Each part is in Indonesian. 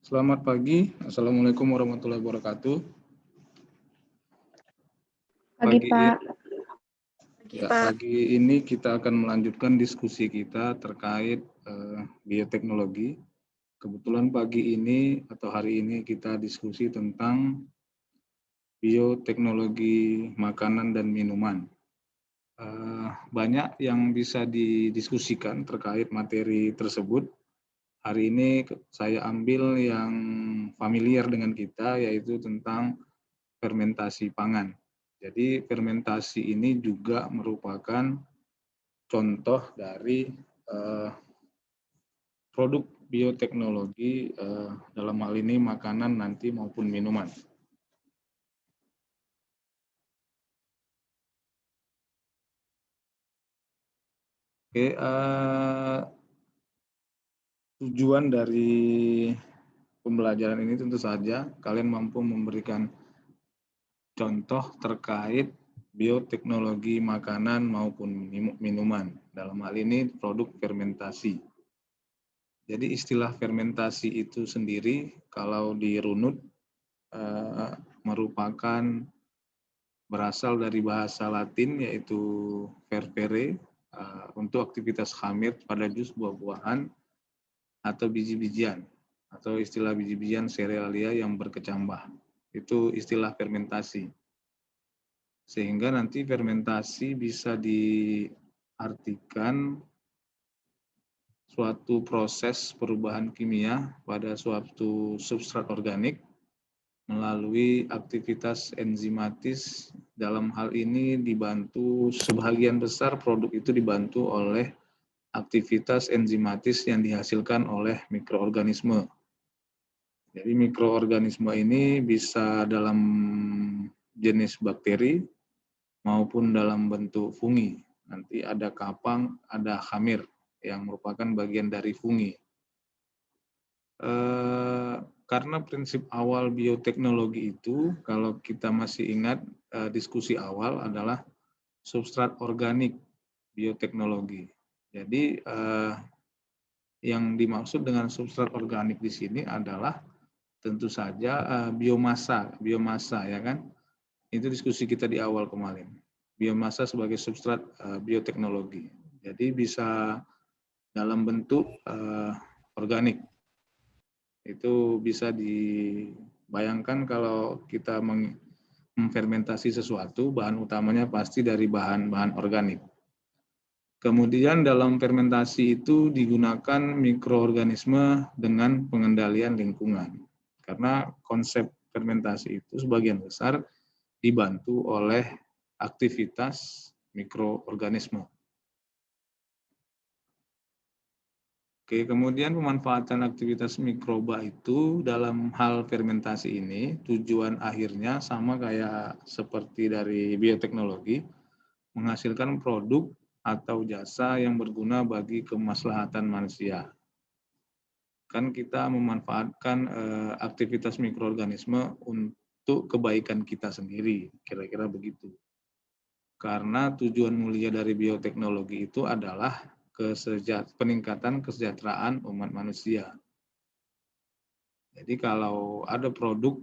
Selamat pagi, Assalamualaikum warahmatullahi wabarakatuh. Pagi, Pak. Pagi ini kita akan melanjutkan diskusi kita terkait bioteknologi. Kebetulan pagi ini atau hari ini kita diskusi tentang bioteknologi makanan dan minuman. Banyak yang bisa didiskusikan terkait materi tersebut. Hari ini saya ambil yang familiar dengan kita, yaitu tentang fermentasi pangan. Jadi fermentasi ini juga merupakan contoh dari produk bioteknologi dalam hal ini makanan nanti maupun minuman. Oke, tujuan dari pembelajaran ini tentu saja kalian mampu memberikan contoh terkait bioteknologi makanan maupun minuman. Dalam hal ini produk fermentasi. Jadi istilah fermentasi itu sendiri kalau dirunut merupakan berasal dari bahasa Latin yaitu fervere untuk aktivitas khamir pada jus buah-buahan atau biji-bijian atau istilah biji-bijian serealia yang berkecambah. Itu istilah fermentasi. Sehingga nanti fermentasi bisa diartikan suatu proses perubahan kimia pada suatu substrat organik melalui aktivitas enzimatis. Dalam hal ini dibantu sebagian besar produk itu dibantu oleh aktivitas enzimatis yang dihasilkan oleh mikroorganisme. Jadi mikroorganisme ini bisa dalam jenis bakteri maupun dalam bentuk fungi. Nanti ada kapang, ada khamir yang merupakan bagian dari fungi. Karena prinsip awal bioteknologi itu, kalau kita masih ingat diskusi awal adalah substrat organik bioteknologi. Jadi yang dimaksud dengan substrat organik di sini adalah tentu saja biomasa ya kan? Itu diskusi kita di awal kemarin. Biomasa sebagai substrat bioteknologi. Jadi bisa dalam bentuk organik. Itu bisa dibayangkan kalau kita memfermentasi sesuatu, bahan utamanya pasti dari bahan-bahan organik. Kemudian dalam fermentasi itu digunakan mikroorganisme dengan pengendalian lingkungan. Karena konsep fermentasi itu sebagian besar dibantu oleh aktivitas mikroorganisme. Oke, kemudian pemanfaatan aktivitas mikroba itu dalam hal fermentasi ini tujuan akhirnya sama kayak seperti dari bioteknologi, menghasilkan produk atau jasa yang berguna bagi kemaslahatan manusia. Kan kita memanfaatkan aktivitas mikroorganisme untuk kebaikan kita sendiri, kira-kira begitu. Karena tujuan mulia dari bioteknologi itu adalah peningkatan kesejahteraan umat manusia. Jadi kalau ada produk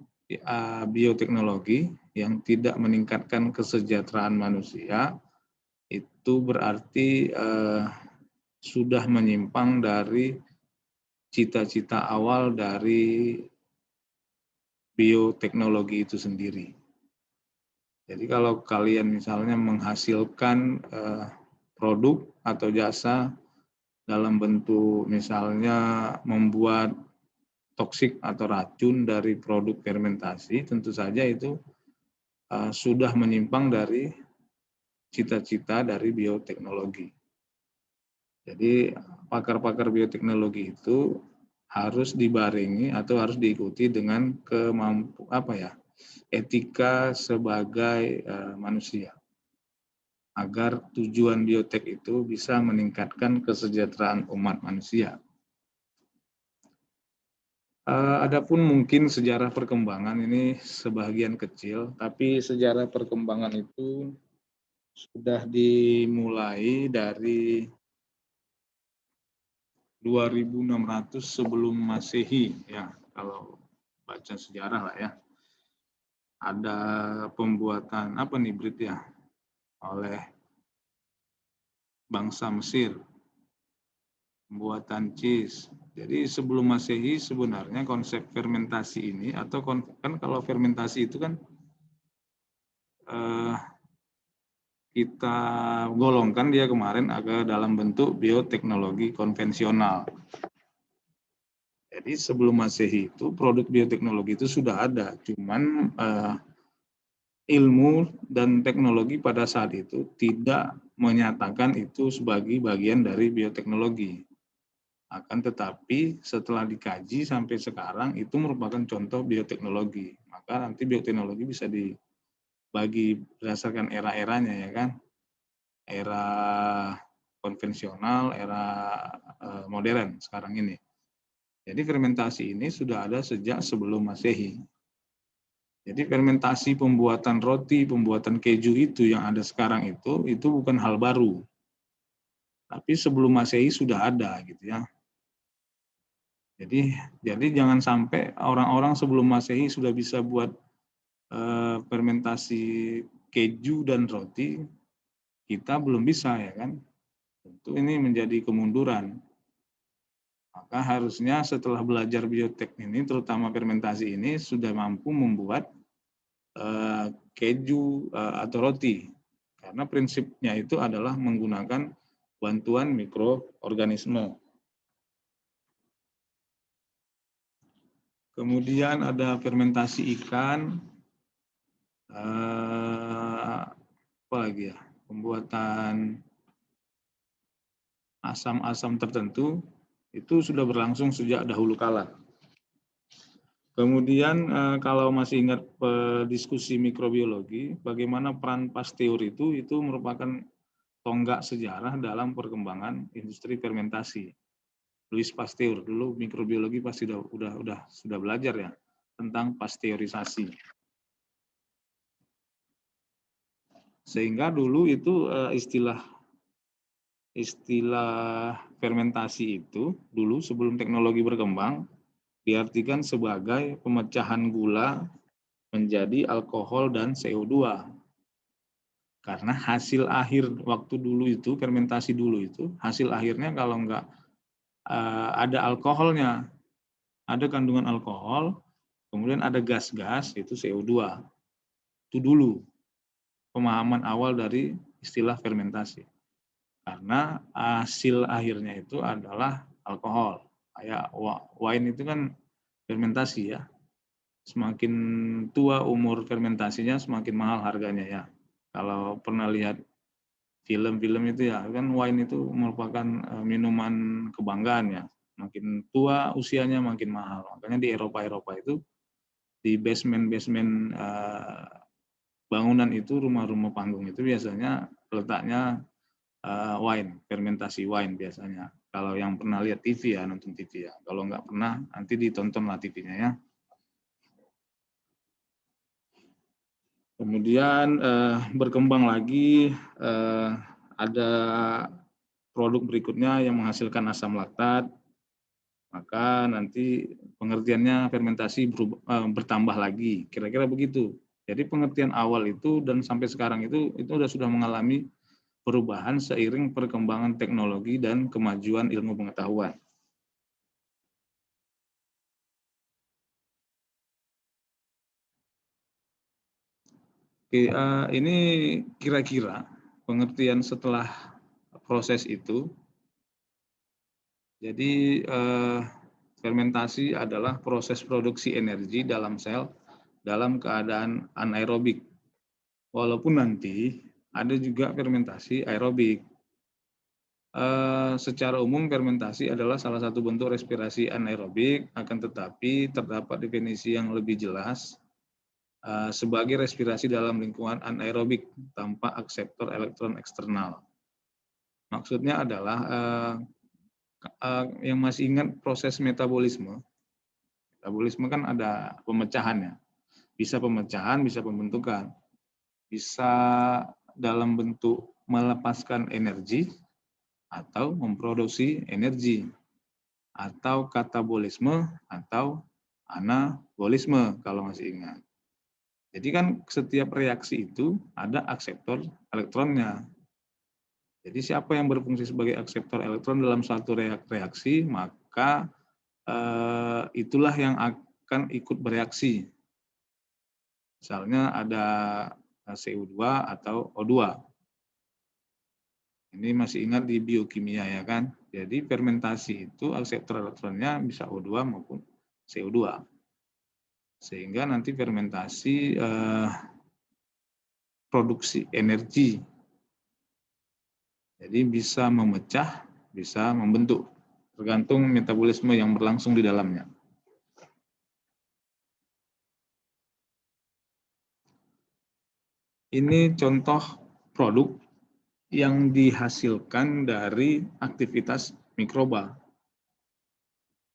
bioteknologi yang tidak meningkatkan kesejahteraan manusia, itu berarti sudah menyimpang dari cita-cita awal dari bioteknologi itu sendiri. Jadi kalau kalian misalnya menghasilkan produk atau jasa dalam bentuk misalnya membuat toksik atau racun dari produk fermentasi, tentu saja itu sudah menyimpang dari cita-cita dari bioteknologi. Jadi pakar-pakar bioteknologi itu harus dibarengi atau harus diikuti dengan etika sebagai manusia. Agar tujuan biotek itu bisa meningkatkan kesejahteraan umat manusia. Adapun mungkin sejarah perkembangan ini sebagian kecil, tapi sejarah perkembangan itu sudah dimulai dari 2600 sebelum Masehi ya. kalau baca sejarah lah ya. Ada pembuatan apa nih Brit ya oleh bangsa Mesir, pembuatan cheese. Jadi sebelum Masehi sebenarnya konsep fermentasi ini atau kan kalau fermentasi itu kan kita golongkan dia kemarin agak dalam bentuk bioteknologi konvensional. Jadi sebelum Masehi itu produk bioteknologi itu sudah ada, cuman ilmu dan teknologi pada saat itu tidak menyatakan itu sebagai bagian dari bioteknologi. Akan tetapi setelah dikaji sampai sekarang itu merupakan contoh bioteknologi. Maka nanti bioteknologi bisa dibagi berdasarkan era-eranya ya kan. Era konvensional, era modern sekarang ini. Jadi fermentasi ini sudah ada sejak sebelum Masehi. Jadi fermentasi pembuatan roti, pembuatan keju itu yang ada sekarang itu bukan hal baru. Tapi sebelum Masehi sudah ada gitu ya. Jadi jangan sampai orang-orang sebelum Masehi sudah bisa buat fermentasi keju dan roti, kita belum bisa ya kan. Tentu ini menjadi kemunduran. Maka harusnya setelah belajar biotek ini, terutama fermentasi ini, sudah mampu membuat keju atau roti. Karena prinsipnya itu adalah menggunakan bantuan mikroorganisme. Kemudian ada fermentasi ikan, apa lagi ya, pembuatan asam-asam tertentu, itu sudah berlangsung sejak dahulu kala. Kemudian kalau masih ingat diskusi mikrobiologi, bagaimana peran Pasteur itu merupakan tonggak sejarah dalam perkembangan industri fermentasi. Louis Pasteur dulu mikrobiologi pasti sudah belajar ya tentang pasteurisasi. Sehingga dulu itu istilah fermentasi itu dulu sebelum teknologi berkembang diartikan sebagai pemecahan gula menjadi alkohol dan CO2. Karena hasil akhir waktu dulu itu, fermentasi dulu itu, hasil akhirnya kalau enggak ada alkoholnya, ada kandungan alkohol, kemudian ada gas-gas, itu CO2. Itu dulu pemahaman awal dari istilah fermentasi. Karena hasil akhirnya itu adalah alkohol. Kayak wine itu kan fermentasi ya. Semakin tua umur fermentasinya, semakin mahal harganya ya. Kalau pernah lihat film-film itu ya, kan wine itu merupakan minuman kebanggaan ya. Makin tua usianya makin mahal. Makanya di Eropa itu, di basement-basement bangunan itu, rumah-rumah panggung itu biasanya letaknya wine, fermentasi wine biasanya. Kalau yang pernah lihat TV ya, nonton TV ya. Kalau nggak pernah, nanti ditontonlah TV-nya ya. Kemudian berkembang lagi, ada produk berikutnya yang menghasilkan asam laktat, maka nanti pengertiannya fermentasi bertambah lagi, kira-kira begitu. Jadi pengertian awal itu dan sampai sekarang itu sudah mengalami perubahan seiring perkembangan teknologi dan kemajuan ilmu pengetahuan. Oke, ini kira-kira pengertian setelah proses itu. Jadi fermentasi adalah proses produksi energi dalam sel dalam keadaan anaerobik. Walaupun nanti ada juga fermentasi aerobik. Secara umum fermentasi adalah salah satu bentuk respirasi anaerobik, akan tetapi terdapat definisi yang lebih jelas sebagai respirasi dalam lingkungan anaerobik tanpa akseptor elektron eksternal. Maksudnya adalah yang masih ingat proses metabolisme. Metabolisme kan ada pemecahannya. Bisa pemecahan, bisa pembentukan. Bisa dalam bentuk melepaskan energi atau memproduksi energi. Atau katabolisme atau anabolisme kalau masih ingat. Jadi kan setiap reaksi itu ada akseptor elektronnya. Jadi siapa yang berfungsi sebagai akseptor elektron dalam suatu reaksi, maka itulah yang akan ikut bereaksi. Misalnya ada CO2 atau O2. Ini masih ingat di biokimia ya kan? Jadi fermentasi itu akseptor elektronnya bisa O2 maupun CO2. Sehingga nanti fermentasi produksi energi. Jadi bisa memecah, bisa membentuk, tergantung metabolisme yang berlangsung di dalamnya. Ini contoh produk yang dihasilkan dari aktivitas mikroba.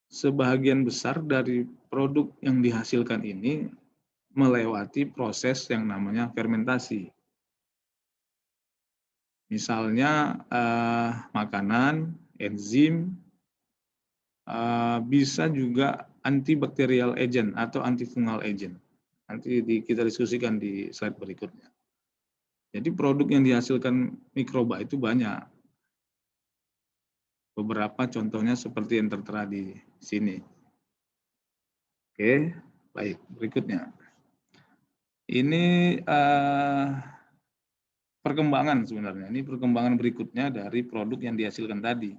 Sebagian besar dari produk yang dihasilkan ini melewati proses yang namanya fermentasi. Misalnya makanan, enzim, bisa juga antibacterial agent atau antifungal agent. Nanti kita diskusikan di slide berikutnya. Jadi produk yang dihasilkan mikroba itu banyak. Beberapa contohnya seperti yang tertera di sini. Oke, baik. Berikutnya. Ini perkembangan sebenarnya. Ini perkembangan berikutnya dari produk yang dihasilkan tadi.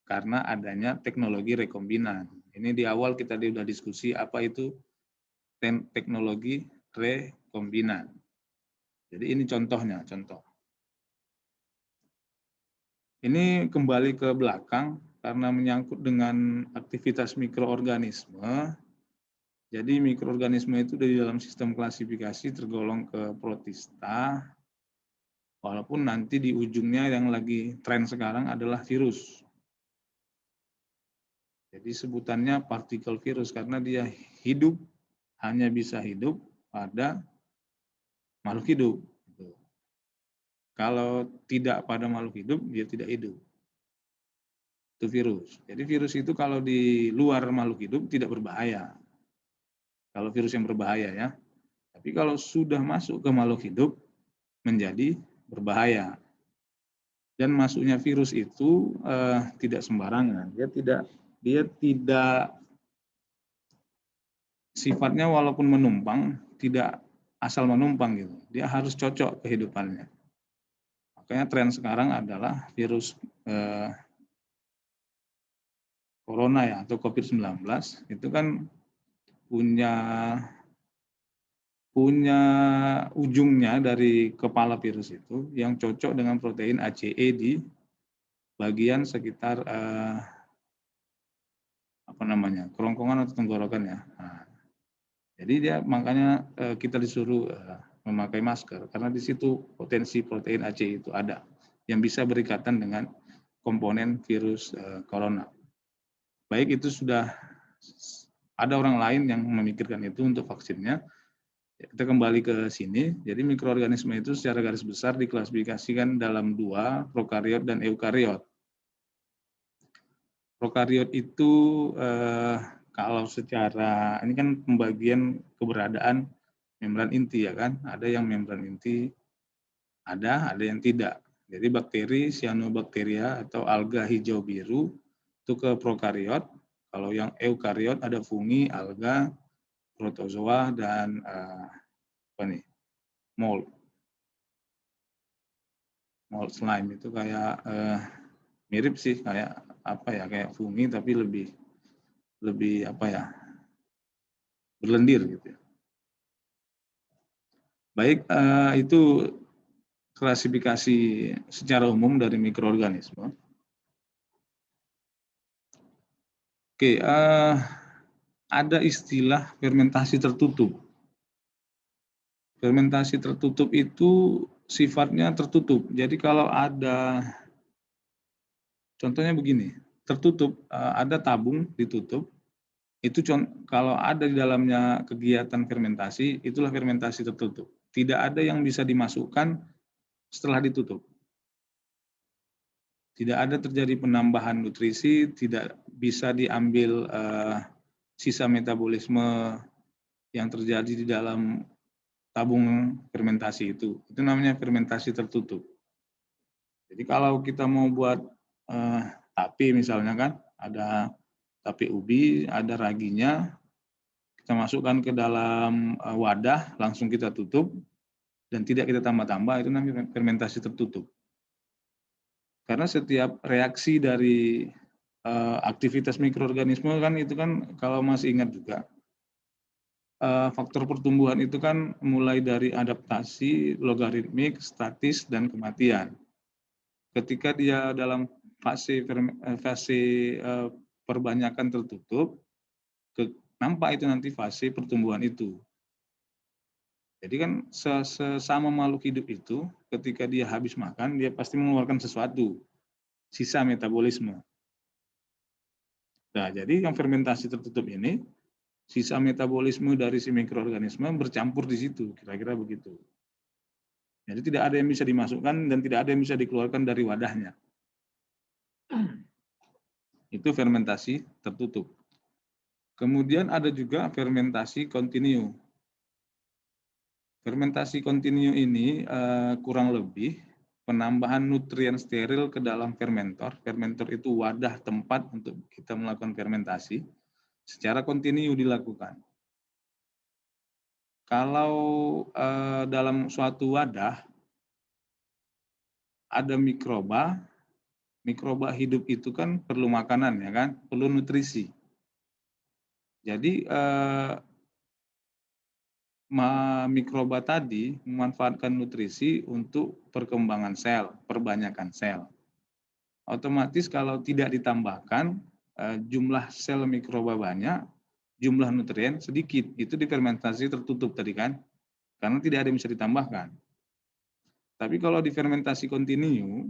Karena adanya teknologi rekombinan. Ini di awal kita sudah diskusi apa itu teknologi rekombinan. Jadi ini contohnya, contoh. Ini kembali ke belakang karena menyangkut dengan aktivitas mikroorganisme. Jadi mikroorganisme itu di dalam sistem klasifikasi tergolong ke protista, walaupun nanti di ujungnya yang lagi tren sekarang adalah virus. Jadi sebutannya partikel virus karena dia hidup, hanya bisa hidup pada makhluk hidup. Kalau tidak pada makhluk hidup, dia tidak hidup. Itu virus. Jadi virus itu kalau di luar makhluk hidup tidak berbahaya. Kalau virus yang berbahaya ya. Tapi kalau sudah masuk ke makhluk hidup, menjadi berbahaya. Dan masuknya virus itu tidak sembarangan. Dia tidak sifatnya walaupun menumpang, tidak asal menumpang gitu. Dia harus cocok kehidupannya. Makanya tren sekarang adalah virus corona ya atau COVID-19 itu kan punya ujungnya dari kepala virus itu yang cocok dengan protein ACE di bagian sekitar kerongkongan atau tenggorokan ya. Nah, jadi dia makanya kita disuruh memakai masker karena di situ potensi protein ACE itu ada yang bisa berikatan dengan komponen virus corona. Baik itu sudah ada orang lain yang memikirkan itu untuk vaksinnya. Kita kembali ke sini. Jadi mikroorganisme itu secara garis besar diklasifikasikan dalam dua, prokariot dan eukariot. Prokariot itu kalau secara ini kan pembagian keberadaan membran inti ya kan, ada yang membran inti ada yang tidak. Jadi bakteri cyanobacteria atau alga hijau biru itu ke prokariot. Kalau yang eukariot ada fungi, alga, protozoa dan mold slime itu kayak mirip sih kayak kayak fungi tapi lebih berlendir gitu ya. Baik, itu klasifikasi secara umum dari mikroorganisme. Oke, ada istilah fermentasi tertutup. Fermentasi tertutup itu sifatnya tertutup. Jadi kalau ada, contohnya begini, tertutup, ada tabung ditutup, itu kalau ada di dalamnya kegiatan fermentasi, itulah fermentasi tertutup. Tidak ada yang bisa dimasukkan setelah ditutup. Tidak ada terjadi penambahan nutrisi, tidak bisa diambil sisa metabolisme yang terjadi di dalam tabung fermentasi itu. Itu namanya fermentasi tertutup. Jadi kalau kita mau buat tape misalnya kan, ada tape ubi, ada raginya, kita masukkan ke dalam wadah, langsung kita tutup, dan tidak kita tambah-tambah, itu namanya fermentasi tertutup. Karena setiap reaksi dari aktivitas mikroorganisme kan itu kan kalau masih ingat juga, faktor pertumbuhan itu kan mulai dari adaptasi, logaritmik, statis, dan kematian. Ketika dia dalam fase perbanyakan tertutup, nampak itu nanti fase pertumbuhan itu. Jadi kan sesama makhluk hidup itu, ketika dia habis makan, dia pasti mengeluarkan sesuatu, sisa metabolisme. Nah, jadi yang fermentasi tertutup ini, sisa metabolisme dari si mikroorganisme bercampur di situ, kira-kira begitu. Jadi tidak ada yang bisa dimasukkan dan tidak ada yang bisa dikeluarkan dari wadahnya. Itu fermentasi tertutup. Kemudian ada juga fermentasi kontinu. Fermentasi kontinu ini kurang lebih penambahan nutrien steril ke dalam fermentor. Fermentor itu wadah tempat untuk kita melakukan fermentasi. Secara kontinu dilakukan. Kalau dalam suatu wadah ada mikroba hidup itu kan perlu makanan ya kan, perlu nutrisi. Jadi mikroba tadi memanfaatkan nutrisi untuk perkembangan sel, perbanyakan sel. Otomatis kalau tidak ditambahkan jumlah sel mikroba banyak, jumlah nutrien sedikit. Itu di fermentasi tertutup tadi kan, karena tidak ada yang bisa ditambahkan. Tapi kalau di fermentasi kontinu,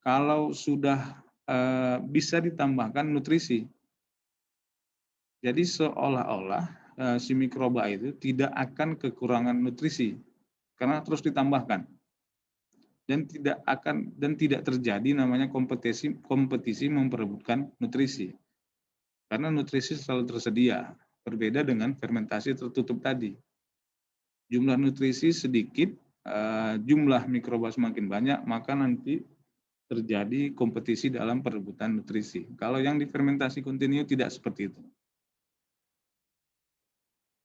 kalau sudah bisa ditambahkan nutrisi, jadi seolah-olah si mikroba itu tidak akan kekurangan nutrisi karena terus ditambahkan, dan tidak terjadi namanya kompetisi memperebutkan nutrisi, karena nutrisi selalu tersedia. Berbeda dengan fermentasi tertutup tadi, jumlah nutrisi sedikit, jumlah mikroba semakin banyak, maka nanti terjadi kompetisi dalam perebutan nutrisi. Kalau yang di fermentasi kontinu tidak seperti itu.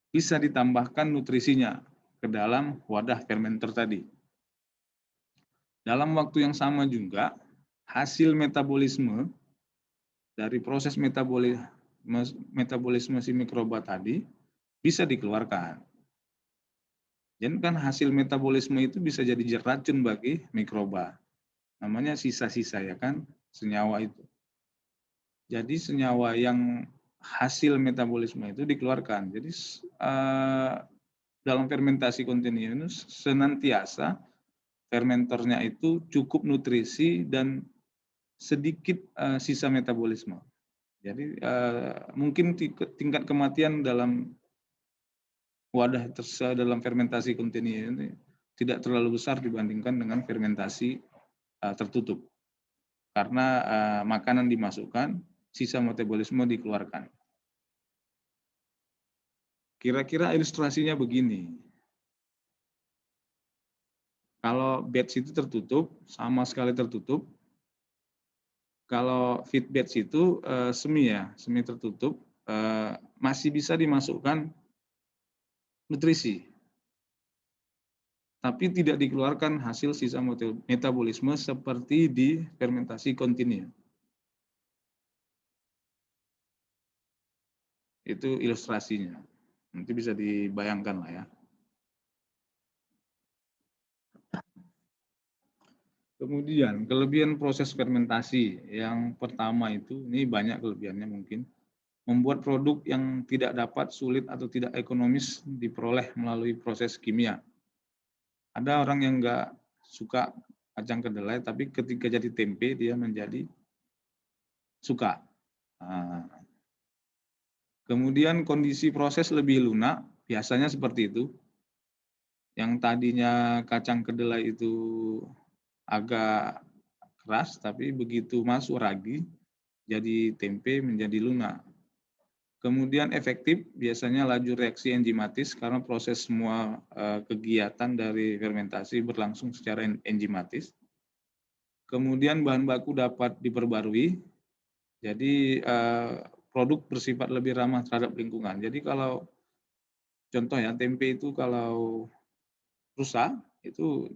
Bisa ditambahkan nutrisinya ke dalam wadah fermenter tadi. Dalam waktu yang sama juga, hasil metabolisme dari proses metabolisme si mikroba tadi bisa dikeluarkan. Jadi kan hasil metabolisme itu bisa jadi racun bagi mikroba. Namanya sisa-sisa ya kan, senyawa itu. Jadi senyawa yang hasil metabolisme itu dikeluarkan. Jadi dalam fermentasi kontinu senantiasa fermentornya itu cukup nutrisi dan sedikit sisa metabolisme. Jadi mungkin tingkat kematian dalam wadah dalam fermentasi kontinu ini tidak terlalu besar dibandingkan dengan fermentasi tertutup. Karena makanan dimasukkan, sisa metabolisme dikeluarkan. Kira-kira ilustrasinya begini. Kalau batch itu tertutup, sama sekali tertutup. Kalau feed batch itu semi tertutup, masih bisa dimasukkan nutrisi, tapi tidak dikeluarkan hasil sisa metabolisme seperti di fermentasi kontinu. Itu ilustrasinya. Nanti bisa dibayangkan lah ya. Kemudian kelebihan proses fermentasi yang pertama itu, ini banyak kelebihannya mungkin, membuat produk yang tidak dapat, sulit atau tidak ekonomis diperoleh melalui proses kimia. Ada orang yang nggak suka kacang kedelai, tapi ketika jadi tempe dia menjadi suka. Nah, kemudian kondisi proses lebih lunak, biasanya seperti itu. Yang tadinya kacang kedelai itu agak keras, tapi begitu masuk ragi, jadi tempe menjadi lunak. Kemudian efektif, biasanya laju reaksi enzimatis karena proses semua kegiatan dari fermentasi berlangsung secara enzimatis. Kemudian bahan baku dapat diperbarui, jadi produk bersifat lebih ramah terhadap lingkungan. Jadi kalau contoh ya, tempe itu kalau rusak, itu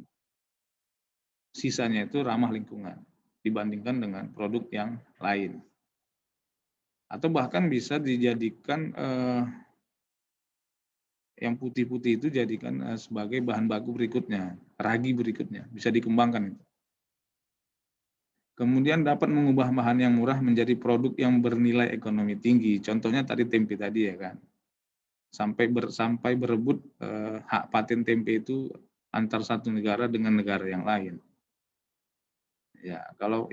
sisanya itu ramah lingkungan dibandingkan dengan produk yang lain. Atau bahkan bisa dijadikan yang putih-putih itu jadikan sebagai bahan baku berikutnya, ragi berikutnya, bisa dikembangkan itu. Kemudian dapat mengubah bahan yang murah menjadi produk yang bernilai ekonomi tinggi. Contohnya tadi tempe tadi ya kan. Sampai berebut hak paten tempe itu antar satu negara dengan negara yang lain. Ya, kalau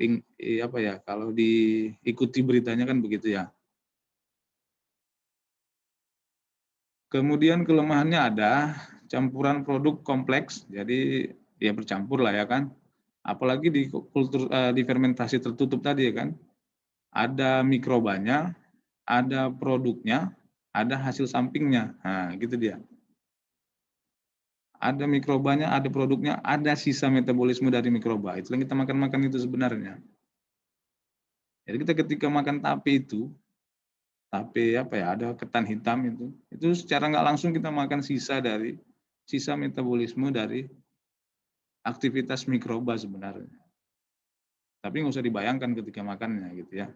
kalau diikuti beritanya kan begitu ya. Kemudian kelemahannya ada campuran produk kompleks, jadi ya bercampur lah ya kan. Apalagi di kultur di fermentasi tertutup tadi ya kan. Ada mikrobanya, ada produknya, ada hasil sampingnya. Nah, gitu dia. Ada mikrobanya, ada produknya, ada sisa metabolisme dari mikroba. Itu yang kita makan-makan itu sebenarnya. Jadi kita ketika makan tape ada ketan hitam itu secara nggak langsung kita makan sisa metabolisme dari aktivitas mikroba sebenarnya. Tapi nggak usah dibayangkan ketika makannya gitu ya.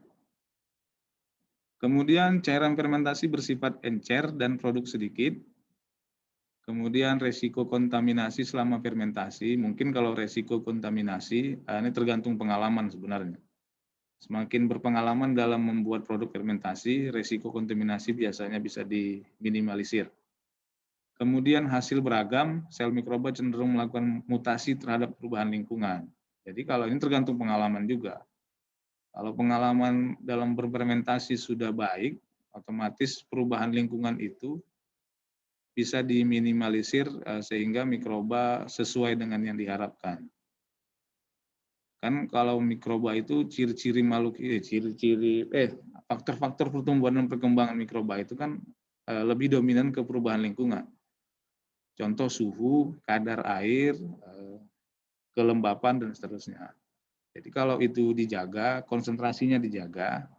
Kemudian cairan fermentasi bersifat encer dan produk sedikit. Kemudian resiko kontaminasi selama fermentasi, mungkin kalau resiko kontaminasi, ini tergantung pengalaman sebenarnya. Semakin berpengalaman dalam membuat produk fermentasi, resiko kontaminasi biasanya bisa diminimalisir. Kemudian hasil beragam, sel mikroba cenderung melakukan mutasi terhadap perubahan lingkungan. Jadi kalau ini tergantung pengalaman juga. Kalau pengalaman dalam berfermentasi sudah baik, otomatis perubahan lingkungan itu bisa diminimalisir sehingga mikroba sesuai dengan yang diharapkan. Kan kalau mikroba itu ciri-ciri makhluk, faktor-faktor pertumbuhan dan perkembangan mikroba itu kan lebih dominan ke perubahan lingkungan. Contoh suhu, kadar air, kelembapan dan seterusnya. Jadi kalau itu dijaga, konsentrasinya dijaga,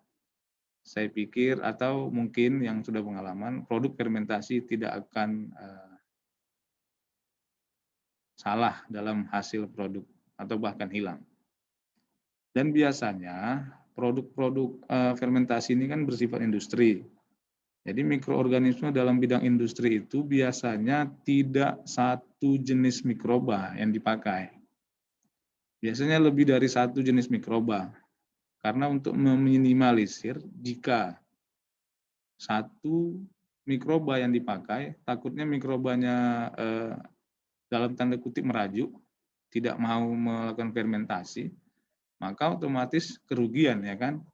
saya pikir atau mungkin yang sudah pengalaman, produk fermentasi tidak akan salah dalam hasil produk atau bahkan hilang. Dan biasanya produk-produk fermentasi ini kan bersifat industri. Jadi mikroorganisme dalam bidang industri itu biasanya tidak satu jenis mikroba yang dipakai. Biasanya lebih dari satu jenis mikroba. Karena untuk meminimalisir jika satu mikroba yang dipakai, takutnya mikrobanya dalam tanda kutip merajuk, tidak mau melakukan fermentasi, maka otomatis kerugian ya kan.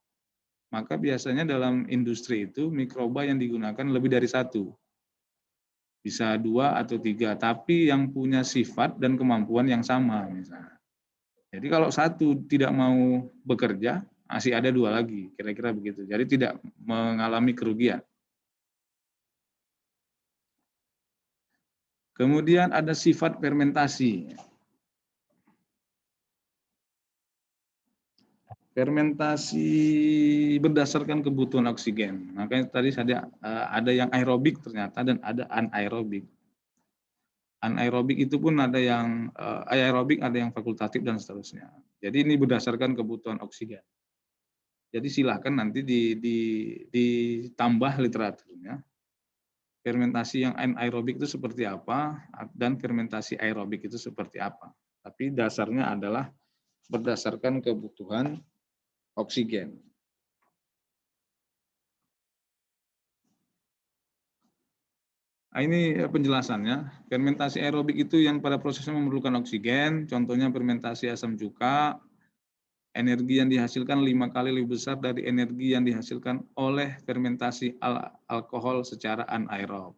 Maka biasanya dalam industri itu mikroba yang digunakan lebih dari satu. Bisa 2 atau 3, tapi yang punya sifat dan kemampuan yang sama misalnya. Jadi kalau satu tidak mau bekerja, masih ada 2 lagi, kira-kira begitu. Jadi tidak mengalami kerugian. Kemudian ada sifat fermentasi. Fermentasi berdasarkan kebutuhan oksigen. Makanya tadi ada yang aerobik ternyata dan ada anaerobik. Anaerobik itu pun ada yang aerobik, ada yang fakultatif dan seterusnya. Jadi ini berdasarkan kebutuhan oksigen. Jadi silahkan nanti ditambah literaturnya. Fermentasi yang anaerobik itu seperti apa dan fermentasi aerobik itu seperti apa. Tapi dasarnya adalah berdasarkan kebutuhan oksigen. Nah, ini penjelasannya. Fermentasi aerobik itu yang pada prosesnya memerlukan oksigen, contohnya fermentasi asam cuka, energi yang dihasilkan 5 kali lebih besar dari energi yang dihasilkan oleh fermentasi alkohol secara anaerob.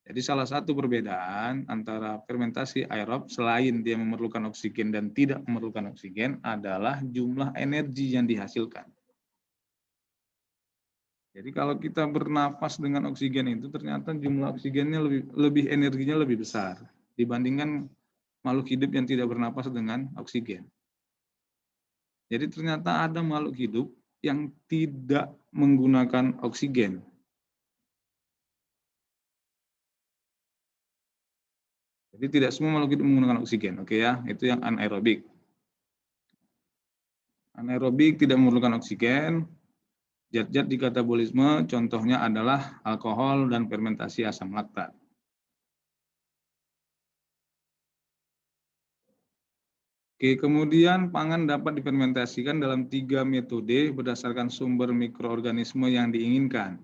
Jadi salah satu perbedaan antara fermentasi aerob selain dia memerlukan oksigen dan tidak memerlukan oksigen adalah jumlah energi yang dihasilkan. Jadi kalau kita bernapas dengan oksigen itu ternyata jumlah oksigennya lebih energinya lebih besar dibandingkan makhluk hidup yang tidak bernapas dengan oksigen. Jadi ternyata ada makhluk hidup yang tidak menggunakan oksigen. Jadi tidak semua makhluk hidup menggunakan oksigen, oke ya, itu yang anaerobik. Anaerobik tidak memerlukan oksigen. Zat-zat di katabolisme contohnya adalah alkohol dan fermentasi asam laktat. Oke, kemudian pangan dapat difermentasikan dalam 3 metode berdasarkan sumber mikroorganisme yang diinginkan.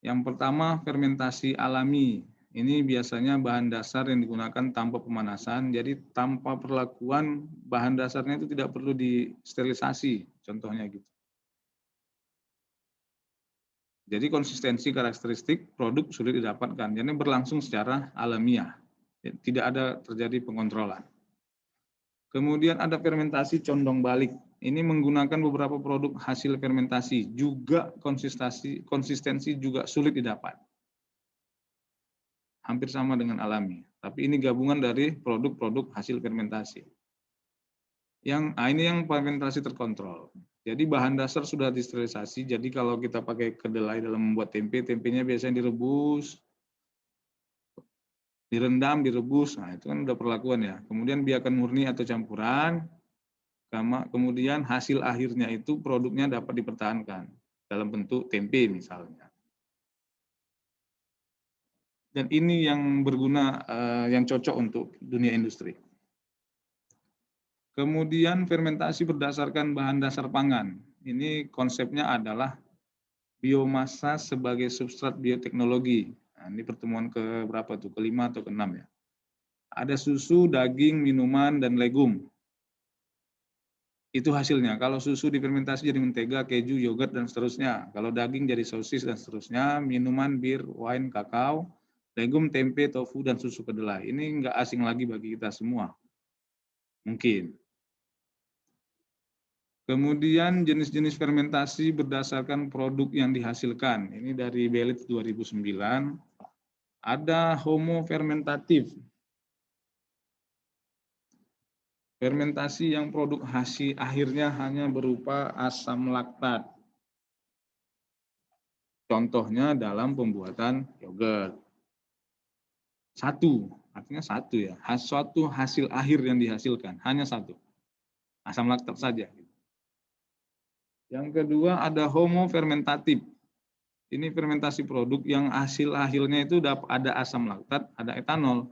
Yang pertama, fermentasi alami. Ini biasanya bahan dasar yang digunakan tanpa pemanasan, jadi tanpa perlakuan bahan dasarnya itu tidak perlu disterilisasi, contohnya gitu. Jadi konsistensi karakteristik produk sulit didapatkan, jadi berlangsung secara alamiah, tidak ada terjadi pengontrolan. Kemudian ada fermentasi condong balik. Ini menggunakan beberapa produk hasil fermentasi, juga konsistensi juga sulit didapat. Hampir sama dengan alami, tapi ini gabungan dari produk-produk hasil fermentasi. Ini yang fermentasi terkontrol. Jadi bahan dasar sudah disterilisasi, jadi kalau kita pakai kedelai dalam membuat tempe, tempenya biasanya direbus, direndam, direbus, nah itu kan udah perlakuan ya. Kemudian biarkan murni atau campuran, kemudian hasil akhirnya itu produknya dapat dipertahankan dalam bentuk tempe misalnya. Dan ini yang berguna, yang cocok untuk dunia industri. Kemudian fermentasi berdasarkan bahan dasar pangan. Ini konsepnya adalah biomasa sebagai substrat bioteknologi. Nah, ini pertemuan ke berapa tuh? Kelima atau keenam ya. Ada susu, daging, minuman, dan legum. Itu hasilnya. Kalau susu difermentasi jadi mentega, keju, yogurt, dan seterusnya. Kalau daging jadi sosis, dan seterusnya. Minuman, bir, wine, kakao, legum, tempe, tofu, dan susu kedelai. Ini nggak asing lagi bagi kita semua. Mungkin. Kemudian jenis-jenis fermentasi berdasarkan produk yang dihasilkan. Ini dari Belitz 2009. Ada homo fermentatif. Fermentasi yang produk hasil akhirnya hanya berupa asam laktat. Contohnya dalam pembuatan yogurt. Satu, artinya satu ya. Suatu hasil akhir yang dihasilkan, hanya satu. Asam laktat saja. Yang kedua ada homo fermentatif. Ini fermentasi produk yang hasil akhirnya itu ada asam laktat, ada etanol.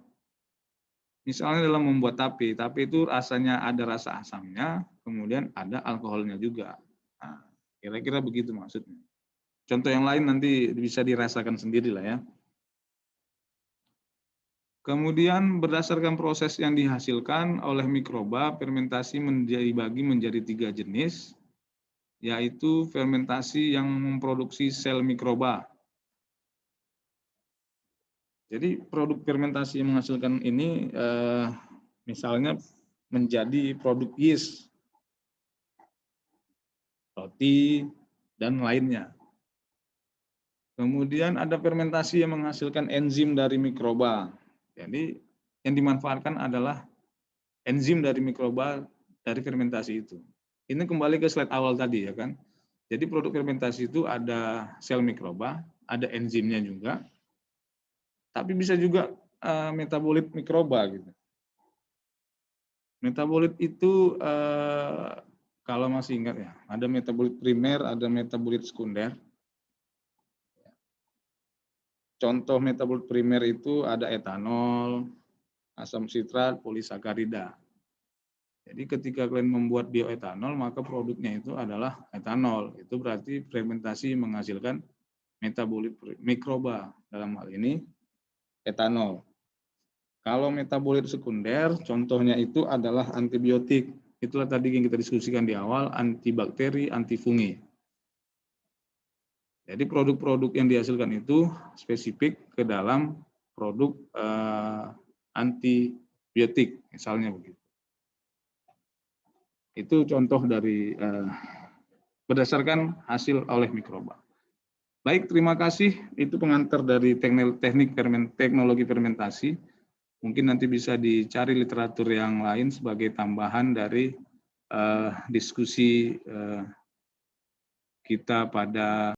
Misalnya dalam membuat tape itu rasanya ada rasa asamnya, kemudian ada alkoholnya juga. Nah, kira-kira begitu maksudnya. Contoh yang lain nanti bisa dirasakan sendiri lah ya. Kemudian berdasarkan proses yang dihasilkan oleh mikroba, fermentasi dibagi menjadi 3 jenis, yaitu fermentasi yang memproduksi sel mikroba. Jadi produk fermentasi yang menghasilkan ini misalnya menjadi produk yeast, roti, dan lainnya. Kemudian ada fermentasi yang menghasilkan enzim dari mikroba. Jadi yang dimanfaatkan adalah enzim dari mikroba dari fermentasi itu. Ini kembali ke slide awal tadi ya kan. Jadi produk fermentasi itu ada sel mikroba, ada enzimnya juga, tapi bisa juga metabolit mikroba gitu. Metabolit itu kalau masih ingat ya, ada metabolit primer, ada metabolit sekunder. Contoh metabolit primer itu ada etanol, asam sitrat, polisakarida. Jadi ketika kalian membuat bioetanol, maka produknya itu adalah etanol. Itu berarti fermentasi menghasilkan metabolit mikroba, dalam hal ini etanol. Kalau metabolit sekunder, contohnya itu adalah antibiotik. Itulah tadi yang kita diskusikan di awal, antibakteri, antifungi. Jadi produk-produk yang dihasilkan itu spesifik ke dalam produk antibiotik, misalnya begitu. Itu contoh dari berdasarkan hasil oleh mikroba. Baik, terima kasih. Itu pengantar dari teknologi fermentasi. Mungkin nanti bisa dicari literatur yang lain sebagai tambahan dari diskusi kita pada